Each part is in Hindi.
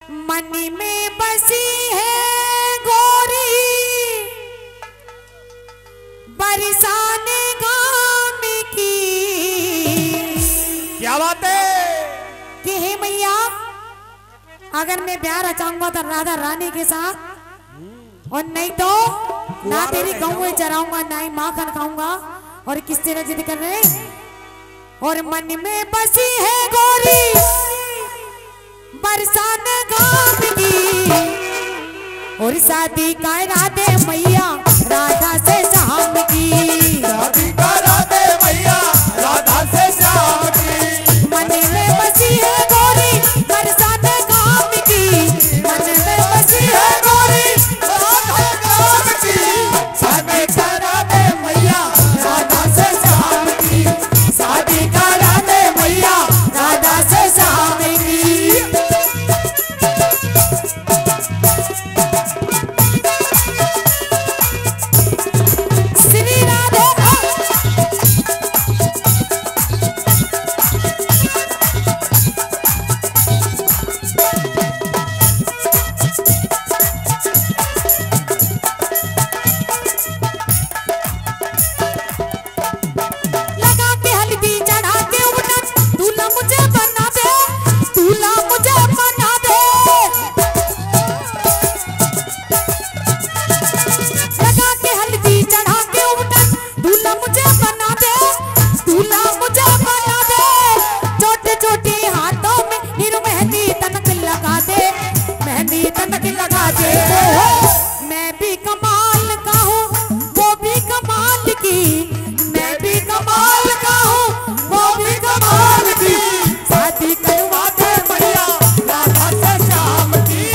मन में बसी है गोरी बरसाने गाम की। क्या बात है कि हे मैया, अगर मैं ब्याह रचाऊंगा तो राधा रानी के साथ, और नहीं तो ना तेरी गऊ चराऊंगा ना ही माखन खाऊंगा। और किससे न जिद कर रहे, और मन में बसी है गोरी बरसाने गाम की, और शादी का इरादे मैया राधा से शाम की। शादी करा दे मैया राधा से श्याम की। मन में बसी है गोरी बरसाने गाम की, मन में बसी है गोरी राधा श्याम की। शादी करा दे मैया राधा से श्याम की। शादी करा दे मैया राधा से श्याम की। श्री राधे लगा के हल्दी चढ़ा के उठन, दूल्हा मुझे बना दे, दूल्हा मुझे बना दे। लगा के हल्दी चढ़ा के उठन, दूल्हा मुझे बना दे, दूल्हा मुझे बना दे। छोटे छोटे हाथों में हीरो मेहंदी तनक लगा दे, मेहंदी तनक लगा दे। मैं भी कमाल का हूँ वो भी कमाल की, मैं भी कमाल का हूँ वो भी कमाल की। शादी करवा दे मैया राधा से श्याम की।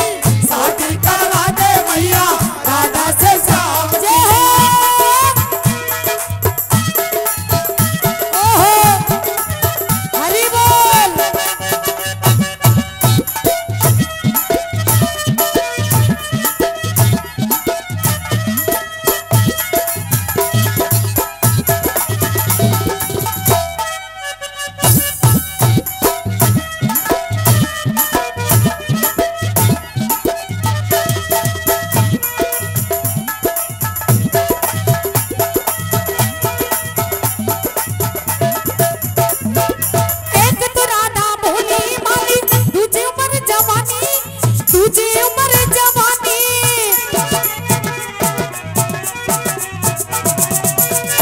शादी करा दे मैया राधा से श्याम की। जय हो। ओहो हरि बोल। एक तो राधा भोली माली, दूजी उम्र जवानी, दूजी उम्र जवानी।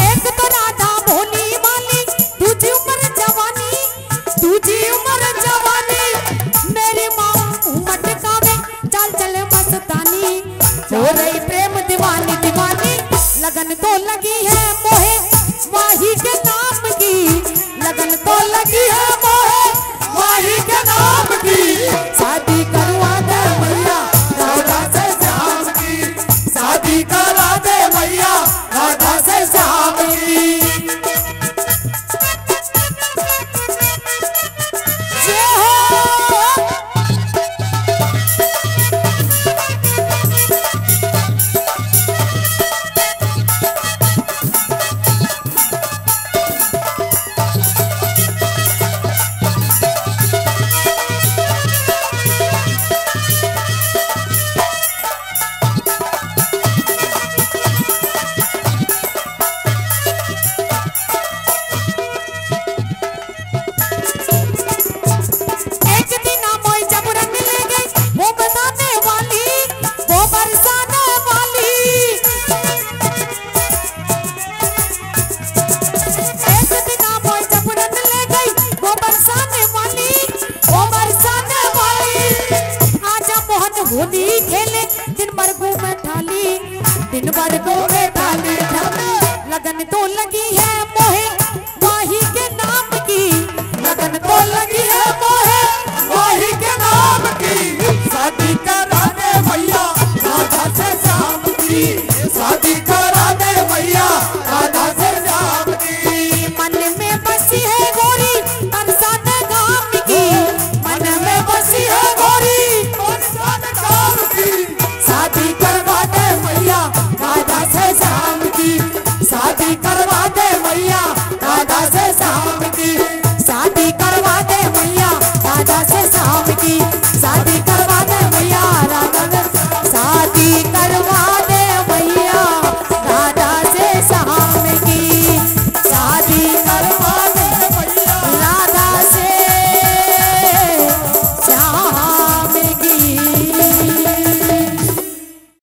एक तो राधा भोली माली, दूजी उम्र जवानी, दूजी उम्र जवानी। मेरी माँ मटकावे चाल चले मस्तानी, हो रही प्रेम दीवानी दीवानी। लगन तो लगी है मोहे माही के नाम की, लगन तो लगी है मोहे माही के नाम की। शादी करवा दे मैया राधा से श्याम की। शादी करा दे मैया राधा से श्याम की। जय हो। एक दिन मोई जब रंग ले गई वो बताने वाली, वो बरसाने वाली। एक दिन मोई जब रंग ले गई वो बरसाने वाली, वो बरसाने वाली। आजा मोहन होली खेले दिन भर घूमे ठाली, दिन भर